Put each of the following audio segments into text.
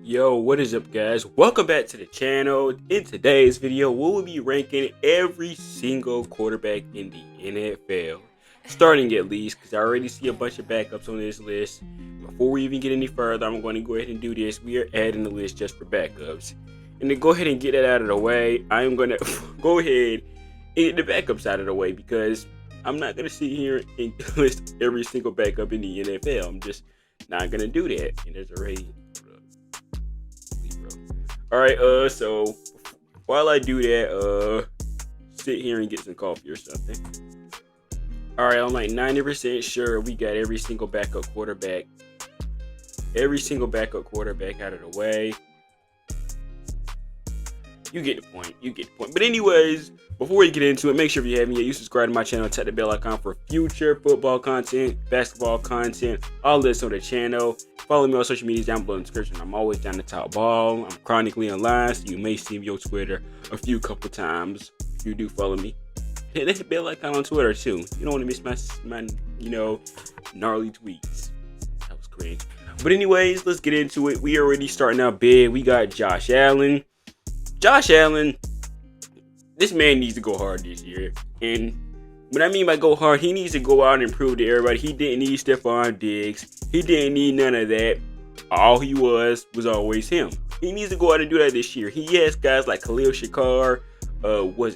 Yo, what is up, guys? Welcome back to the channel. In today's video, we will be ranking every single quarterback in the NFL, starting at least, because I already see a bunch of backups on this list. Before we even get any further, I'm going to go ahead and do this. We are adding the list just for backups. And to go ahead and get that out of the way, I am going to go ahead and get the backups out of the way, because I'm not going to sit here and list every single backup in the NFL. I'm just not going to do that. And there's already... Alright, so while I do that, sit here and get some coffee or something. Alright, I'm like 90% sure we got every single backup quarterback out of the way. You get the point. But anyways, before we get into it, make sure if you haven't yet, you subscribe to my channel, tap the bell icon for future football content, basketball content, all this on the channel. Follow me on social media down below in the description. I'm always down the top ball. I'm chronically online, so you may see me on Twitter a couple times. If you do follow me, hit the bell icon on Twitter too. You don't want to miss my gnarly tweets. That was cringe. But anyways, let's get into it. We already starting out big. We got Josh Allen. This man needs to go hard this year. And what I mean by go hard, he needs to go out and prove to everybody he didn't need Stephon Diggs. He didn't need none of that. All he was always him. He needs to go out and do that this year. He has guys like Khalil Shakir,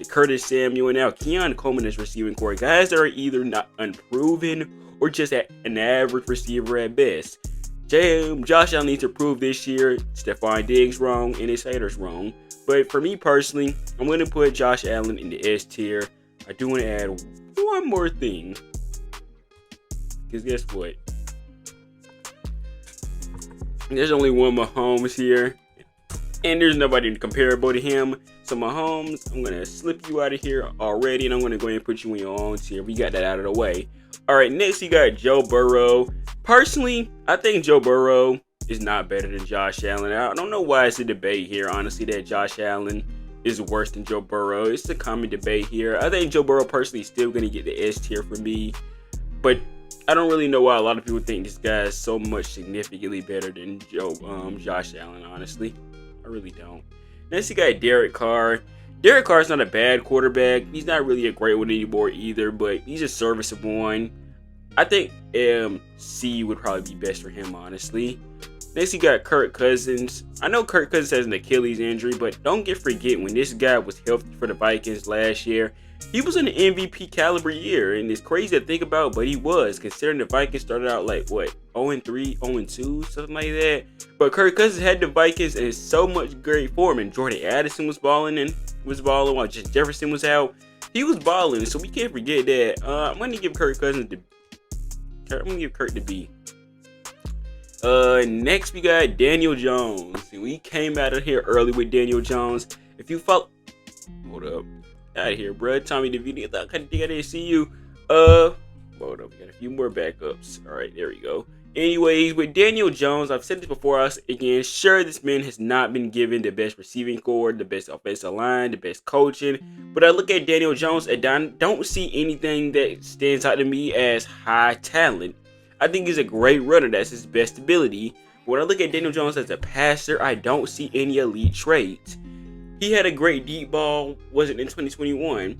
Curtis Samuel, and now Keon Coleman is receiving core. Guys that are either not unproven or just an average receiver at best. Josh Allen needs to prove this year Stephon Diggs wrong and his haters wrong. But for me personally, I'm going to put Josh Allen in the S tier. I do want to add one more thing. Because guess what? There's only one Mahomes here. And there's nobody comparable to him. So Mahomes, I'm going to slip you out of here already. And I'm going to go ahead and put you in your own tier. We got that out of the way. Alright, next you got Joe Burrow. Personally, I think Joe Burrow is not better than Josh Allen. I don't know why it's a debate here, honestly, that Josh Allen is worse than Joe Burrow. It's a common debate here. I think Joe Burrow personally is still going to get the S tier for me. But I don't really know why a lot of people think this guy is so much significantly better than Josh Allen, honestly. I really don't. Next you got Derek Carr. Derek Carr is not a bad quarterback. He's not really a great one anymore either, but he's a serviceable one. I think C would probably be best for him, honestly. Next, you got Kirk Cousins. I know Kirk Cousins has an Achilles injury, but don't forget when this guy was healthy for the Vikings last year, he was in an MVP caliber year, and it's crazy to think about, but he was, considering the Vikings started out like, 0-3, 0-2, something like that. But Kirk Cousins had the Vikings in so much great form, and Jordan Addison was balling while Justin Jefferson was out. He was balling, so we can't forget that. I'm going to give Kirk the B. Next we got Daniel Jones. We came out of here early with Daniel Jones. If you follow, hold up, out of here, bro. Tommy DeVito, I didn't see you. Hold up, we got a few more backups. All right, there we go. Anyways, with Daniel Jones, I've said this before. Again, sure, this man has not been given the best receiving core, the best offensive line, the best coaching. But I look at Daniel Jones and don't see anything that stands out to me as high talent. I think he's a great runner. That's his best ability. When I look at Daniel Jones as a passer, I don't see any elite traits. He had a great deep ball, was it in 2021?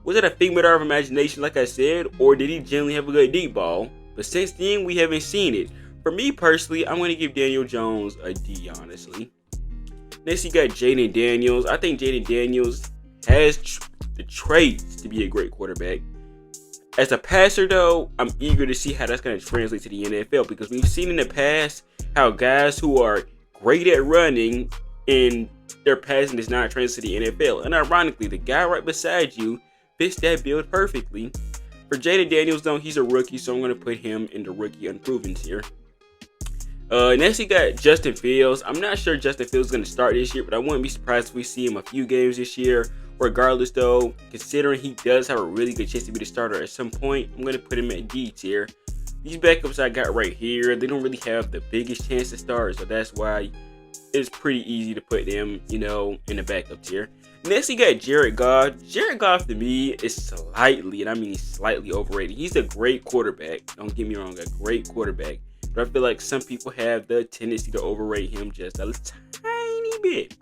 Was it a figment of imagination, like I said, or did he generally have a good deep ball? But since then, we haven't seen it. For me personally, I'm going to give Daniel Jones a D, honestly. Next, you got Jayden Daniels. I think Jayden Daniels has the traits to be a great quarterback. As a passer, though, I'm eager to see how that's going to translate to the NFL, because we've seen in the past how guys who are great at running and their passing does not translate to the NFL. And ironically, the guy right beside you fits that build perfectly. For Jayden Daniels, though, he's a rookie, so I'm going to put him in the rookie unproven tier. Next, you got Justin Fields. I'm not sure Justin Fields is going to start this year, but I wouldn't be surprised if we see him a few games this year. Regardless, though, considering he does have a really good chance to be the starter at some point, I'm going to put him at D tier. These backups I got right here, they don't really have the biggest chance to start, so that's why it's pretty easy to put them, in the backup tier. Next, you got Jared Goff. Jared Goff, to me, is slightly overrated. He's a great quarterback. Don't get me wrong, a great quarterback. but I feel like some people have the tendency to overrate him just a tiny bit.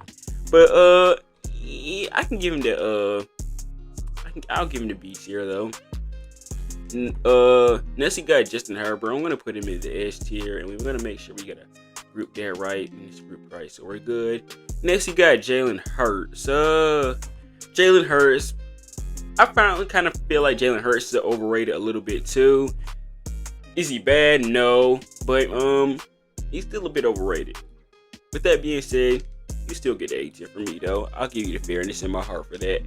But I can give him the I'll give him the B tier though. Next we got Justin Herbert. I'm gonna put him in the S tier, and we're gonna make sure we got a group that right in this group right, so we're good. Next we got Jalen Hurts. Jalen Hurts. I finally kind of feel like Jalen Hurts is overrated a little bit too. Is he bad? No, but he's still a bit overrated. With that being said, you still get the A tier from me though. I'll give you the fairness in my heart for that.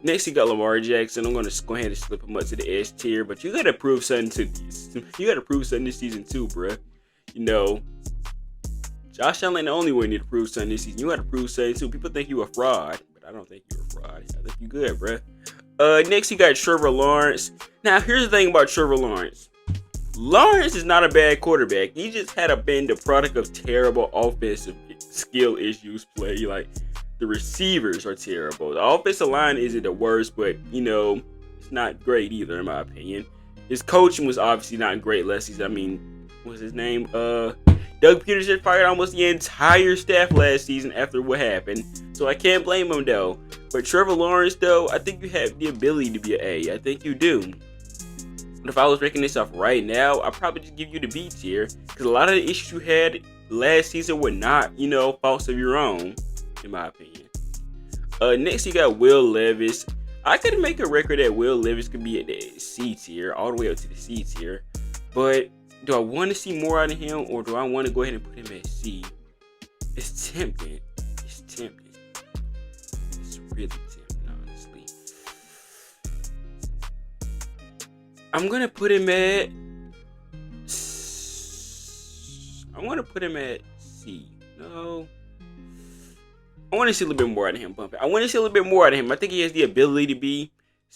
Next, you got Lamar Jackson. I'm gonna go ahead and slip him up to the S tier, but you gotta prove something this season too, bruh. You know, Josh Allen the only one need to prove something this season. You gotta prove something too. People think you a fraud, but I don't think you're a fraud. I think you good, bruh. Next, you got Trevor Lawrence. Now, here's the thing about Trevor Lawrence. Lawrence is not a bad quarterback. He just been the product of terrible offensive skill issues play. Like, the receivers are terrible. The offensive line isn't the worst, but, you know, it's not great either, in my opinion. His coaching was obviously not great last season. I mean, what's his name? Doug Peterson fired almost the entire staff last season after what happened. So I can't blame him, though. But Trevor Lawrence, though, I think you have the ability to be an A. I think you do. But if I was ranking this off right now, I'd probably just give you the B tier. Because a lot of the issues you had last season were not, you know, faults of your own, in my opinion. Next, you got Will Levis. I could make a record that Will Levis could be at the C tier, all the way up to the C tier. But do I want to see more out of him, or do I want to go ahead and put him at C? It's tempting. It's tempting. It's really tempting, honestly. I'm gonna put him at. I want to put him at C. No. I want to see a little bit more out of him, Bump. I want to see a little bit more out of him. I think he has the ability to be,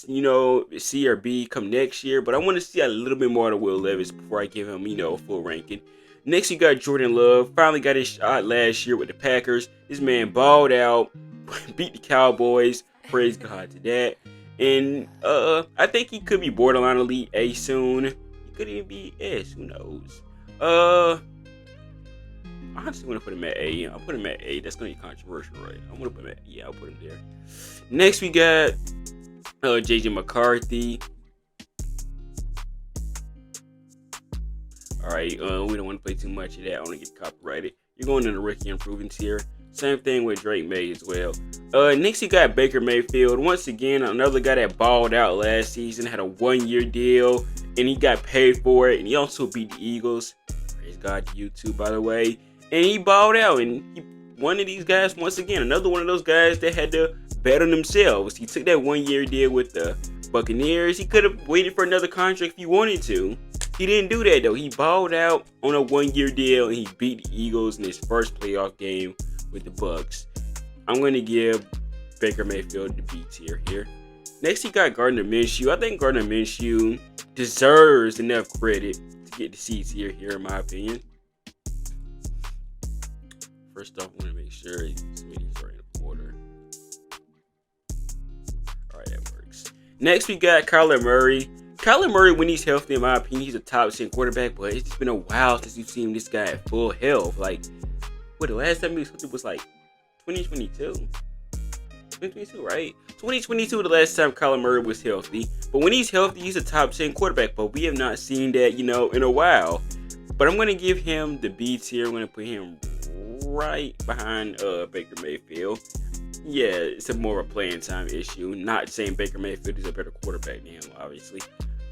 you know, C or B come next year, but I want to see a little bit more out of Will Levis before I give him, you know, a full ranking. Next, you got Jordan Love. Finally got his shot last year with the Packers. This man balled out, beat the Cowboys. Praise God to that. And I think he could be borderline elite A soon. He could even be S. Who knows? I honestly want to put him at A. I'll put him at A. That's going to be controversial, right? I'm going to put him at, yeah, I'll put him there. Next, we got JJ McCarthy. All right, we don't want to play too much of that. I want to get copyrighted. You're going in the rookie improvements here. Same thing with Drake May as well. Next, you got Baker Mayfield. Once again, another guy that balled out last season, had a 1-year deal, and he got paid for it. And he also beat the Eagles. Praise God to you too, by the way. And he balled out, and one of these guys, once again, another one of those guys that had to bet on themselves. He took that 1-year deal with the Buccaneers. He could have waited for another contract if he wanted to. He didn't do that, though. He balled out on a 1-year deal, and he beat the Eagles in his first playoff game with the Bucs. I'm going to give Baker Mayfield the B tier here. Next, he got Gardner Minshew. I think Gardner Minshew deserves enough credit to get the C tier here, in my opinion. First off, I want to make sure these are in order. Alright, that works. Next, we got Kyler Murray. Kyler Murray, when he's healthy, in my opinion, he's a top 10 quarterback, but it's been a while since you've seen this guy at full health. Like, what, the last time he was healthy was like 2022? 2022, right? 2022, the last time Kyler Murray was healthy. But when he's healthy, he's a top 10 quarterback, but we have not seen that, you know, in a while. But I'm going to give him the B tier. I'm going to put him right behind Baker Mayfield. Yeah, it's more of a playing time issue. Not saying Baker Mayfield is a better quarterback than him, obviously.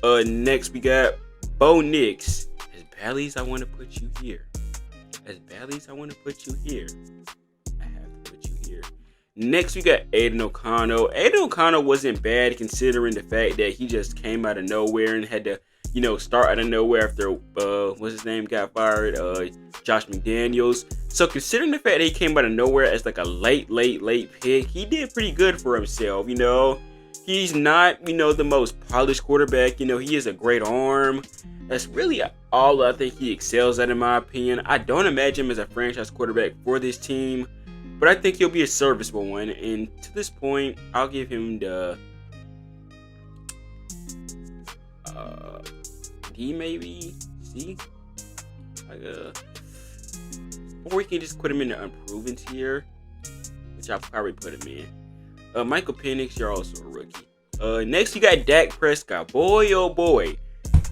Next we got Bo Nix. As badly as I want to put you here, I have to put you here. Next we got Aiden O'Connell. Aiden O'Connell wasn't bad considering the fact that he just came out of nowhere and had to, you know, start out of nowhere after what's his name got fired, Josh McDaniels. So considering the fact that he came out of nowhere as like a late pick, he did pretty good for himself. You know, he's not, you know, the most polished quarterback. You know, he has a great arm. That's really all I think he excels at, in my opinion. I don't imagine him as a franchise quarterback for this team, but I think he'll be a serviceable one. And to this point, I'll give him the D, maybe C. or we can just put him in the unproven tier, which I'll probably put him in. Michael Penix, you're also a rookie. Next you got Dak Prescott. Boy, oh boy.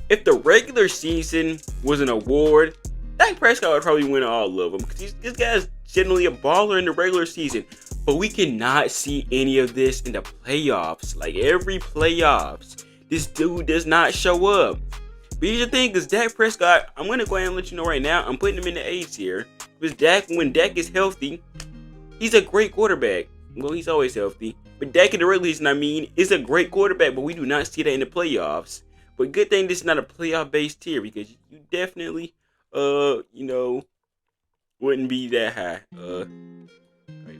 If the regular season was an award, Dak Prescott would probably win all of them because this guy's generally a baller in the regular season. But we cannot see any of this in the playoffs. Like every playoffs, this dude does not show up. But here's the thing, because Dak Prescott, I'm going to go ahead and let you know right now, I'm putting him in the A tier. Because when Dak is healthy, he's a great quarterback. Well, he's always healthy. But Dak in the regular season, is a great quarterback, but we do not see that in the playoffs. But good thing this is not a playoff-based tier, because you definitely, wouldn't be that high.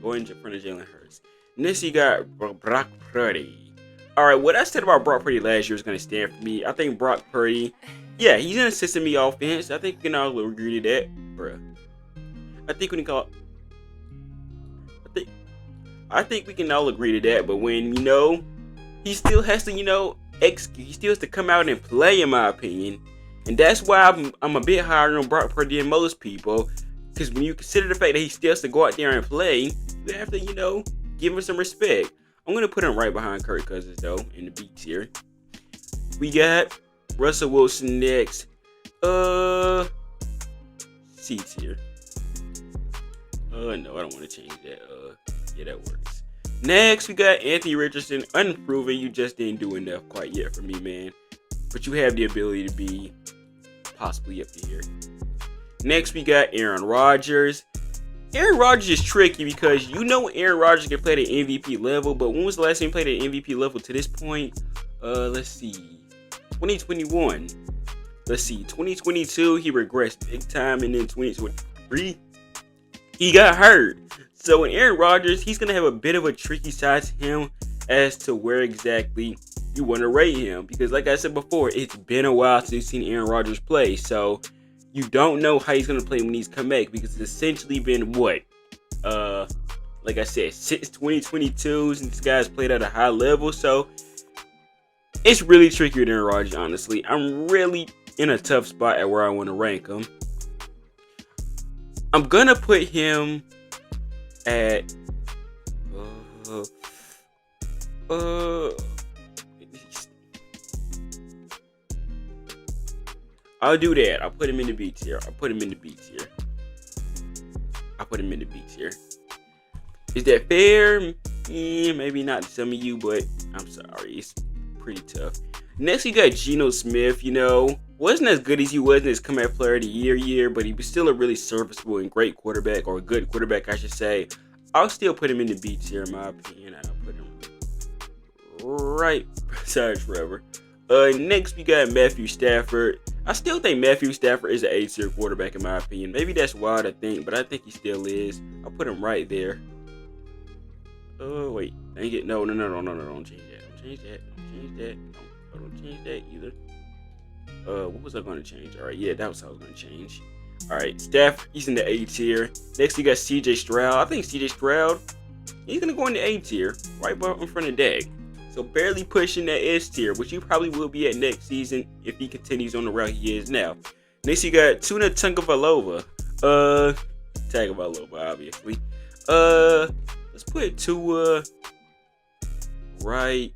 Go in front of Jalen Hurts. Next, you got Brock Purdy. Alright, what I said about Brock Purdy last year is going to stand for me. I think Brock Purdy, yeah, he's in a system offense. I think we can all agree to that. I think we can all agree to that. But when, he still has to, execute. He still has to come out and play, in my opinion. And that's why I'm a bit higher on Brock Purdy than most people. Because when you consider the fact that he still has to go out there and play, you have to, give him some respect. I'm going to put him right behind Kirk Cousins, though, in the B tier. We got Russell Wilson next. C tier. No, I don't want to change that. Yeah, that works. Next, we got Anthony Richardson. Unproven. You just didn't do enough quite yet for me, man. But you have the ability to be possibly up to here. Next, we got Aaron Rodgers. Aaron Rodgers is tricky because Aaron Rodgers can play at an MVP level, but when was the last time he played at an MVP level to this point? Let's see. 2021. Let's see. 2022, he regressed big time, and then 2023, he got hurt. So in Aaron Rodgers, he's going to have a bit of a tricky side to him as to where exactly you want to rate him. Because like I said before, it's been a while since you've seen Aaron Rodgers play. So you don't know how he's going to play when he's come back, because it's essentially been what? Like I said, since 2022, since this guy's played at a high level. So it's really tricky with Aaron Rodgers, honestly. I'm really in a tough spot at where I want to rank him. I'm going to put him at I'll do that. I'll put him in the B tier. Is that fair? Maybe not to some of you, but I'm sorry. It's pretty tough. Next, you got Geno Smith. Wasn't as good as he was in his comeback player of the year, but he was still a really serviceable and great quarterback, or a good quarterback, I should say. I'll still put him in the B tier, in my opinion. I'll put him right beside Trevor. Next, we got Matthew Stafford. I still think Matthew Stafford is an A tier quarterback, in my opinion. Maybe that's wild to think, but I think he still is. I'll put him right there. Wait. Dang it. No. Don't change that. Don't change that either. What was I going to change? Alright, yeah, that was what I was going to change. Alright, Stafford, he's in the A tier. Next, you got CJ Stroud. I think CJ Stroud, he's going to go in the A tier, right in front of Dak. So barely pushing that S tier, which he probably will be at next season if he continues on the route he is now. Next, you got Tua Tagovailoa. Tagovailoa, obviously. Let's put Tua right.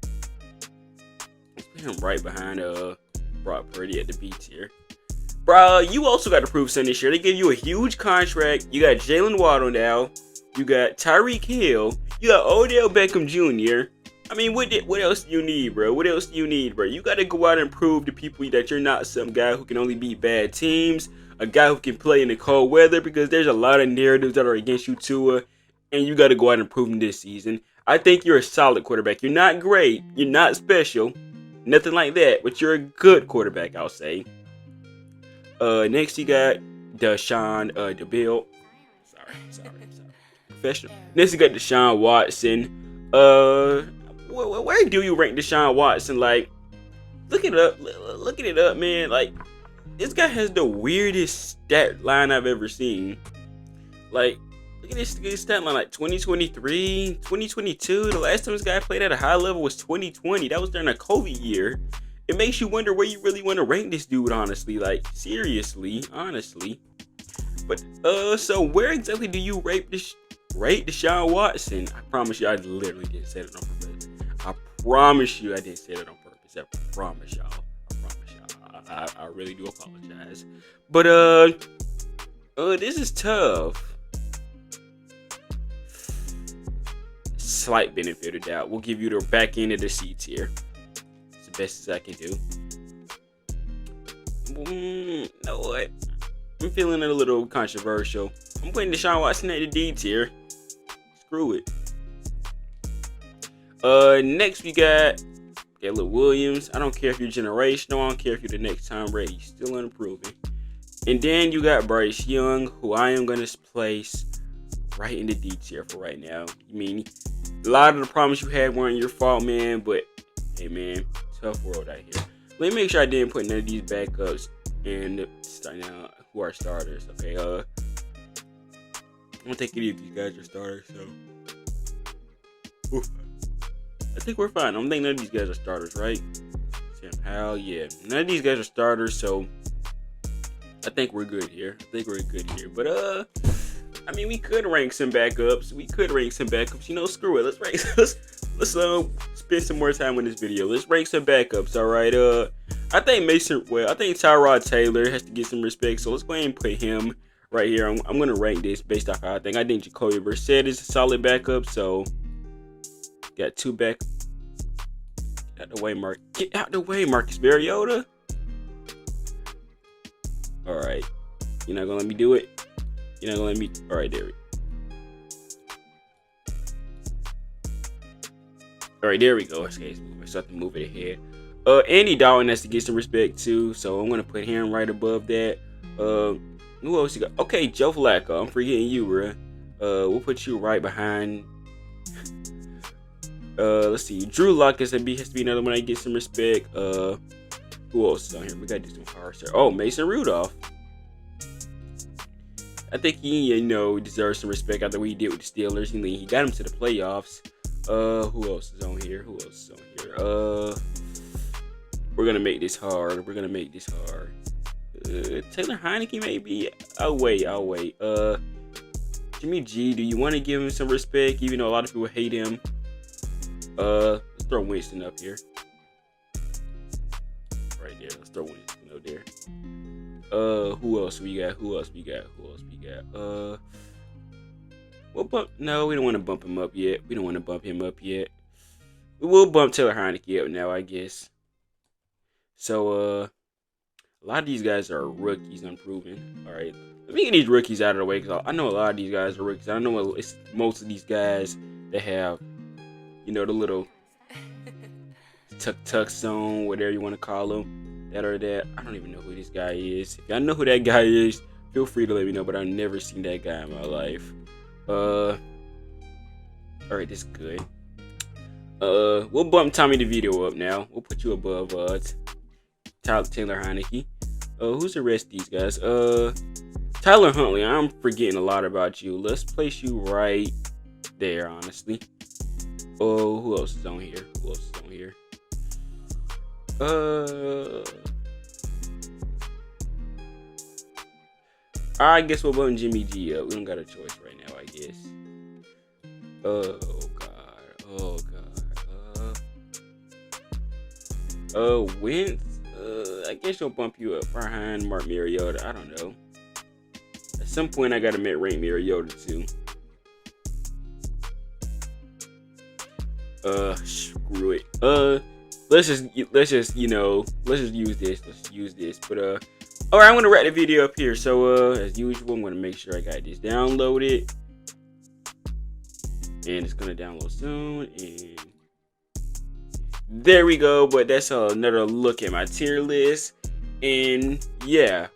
Let's put him right behind Brock Purdy at the B tier. Bro, you also got to prove something this year. They gave you a huge contract. You got Jalen Waddle now. You got Tyreek Hill. You got Odell Beckham Jr. I mean, what else do you need, bro? You got to go out and prove to people that you're not some guy who can only beat bad teams, a guy who can play in the cold weather, because there's a lot of narratives that are against you, Tua, and you got to go out and prove them this season. I think you're a solid quarterback. You're not great. You're not special. Nothing like that, but you're a good quarterback, I'll say. Next, you got Deshaun DeBill. Sorry. Professional. Next, you got Deshaun Watson. Where do you rank Deshaun Watson? Like, look it up, man. Like, this guy has the weirdest stat line I've ever seen. Like, look at this stat line, like 2023, 2022. The last time this guy played at a high level was 2020. That was during a COVID year. It makes you wonder where you really want to rank this dude, honestly. Like, seriously, honestly. But so where exactly do you rate Deshaun Watson? I promise you, I literally didn't say that on purpose. I promise you, I didn't say that on purpose. I promise y'all. I really do apologize. But this is tough. Slight benefit of doubt. We'll give you the back end of the C tier. It's the best as I can do. You know what? I'm feeling it a little controversial. I'm putting Deshaun Watson at the D tier. Screw it. Next we got Caleb Williams. I don't care if you're generational. I don't care if you're the next Tom Brady. He's still improving. And then you got Bryce Young, who I am going to place right in the D tier for right now. I mean, a lot of the problems you had weren't your fault, man. But, hey, man, tough world out here. Let me make sure I didn't put none of these backups in starting out who are starters. Okay, I don't think any of these guys are starters, so I think we're fine. I don't think none of these guys are starters, right? Sam Howell, yeah. None of these guys are starters, so I think we're good here. But I mean, we could rank some backups. You know, screw it. Let's spend some more time on this video. Let's rank some backups. All right. I think Tyrod Taylor has to get some respect. So let's go ahead and put him right here. I'm gonna rank this based off how I think Jacoby Brissett is a solid backup. So got two back. Get out the way, Marcus Mariota. All right. You're not gonna let me do it. All right, there we go. All right, there we go. Okay, so I have to move it ahead. Andy Dalton has to get some respect too, so I'm gonna put him right above that. Who else you got? Okay, Joe Flacco. I'm forgetting you, bro. We'll put you right behind. Let's see. Drew Lock has to be another one that gets some respect. Who else is on here? We gotta do some hard stuff. Oh, Mason Rudolph. I think he, deserves some respect after what he did with the Steelers. He got him to the playoffs. Who else is on here? We're gonna make this hard. Taylor Heineke, maybe. I'll wait. Jimmy G, do you want to give him some respect, even though a lot of people hate him? Let's throw Winston up here. Right there. Let's throw Winston up there. Who else we got? No, we don't want to bump him up yet. We will bump Taylor Heineke up now, I guess. So, a lot of these guys are rookies, unproven. All right, let me get these rookies out of the way, because I know a lot of these guys are rookies. I know it's most of these guys that have, the little tuck zone, whatever you want to call them, that or that. I don't even know who this guy is. If y'all know who that guy is, feel free to let me know, but I've never seen that guy in my life. All right, this is good. We'll bump Tommy DeVito up now. We'll put you above Taylor Heineke. Who's the rest of these guys? Tyler Huntley. I'm forgetting a lot about you. Let's place you right there, honestly. Who else is on here? I guess we'll bump Jimmy G up. We don't got a choice right now, I guess. Oh God. Wentz. I guess you'll bump you up behind Mark Mariota. I don't know. At some point, I gotta rank Mariota too. Screw it. Let's just use this. But all right, I'm gonna wrap the video up here. So as usual, I'm gonna make sure I got this downloaded, and it's gonna download soon. And there we go. But that's another look at my tier list. And yeah,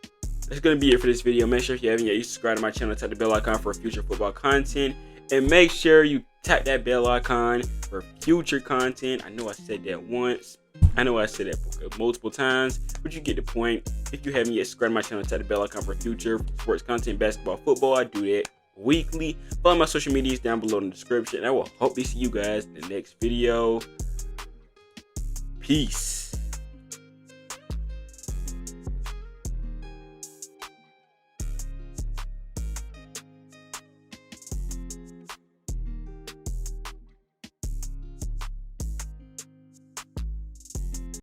that's gonna be it for this video. Make sure if you haven't yet, you subscribe to my channel, tap the bell icon for future football content, and make sure you tap that bell icon for future content. I know I said that once. I know I said that multiple times, but you get the point. If you haven't yet, subscribe to my channel, tap the bell icon for future sports content, basketball, football. I do that weekly. Follow my social medias down below in the description. I will hope to see you guys in the next video. Peace.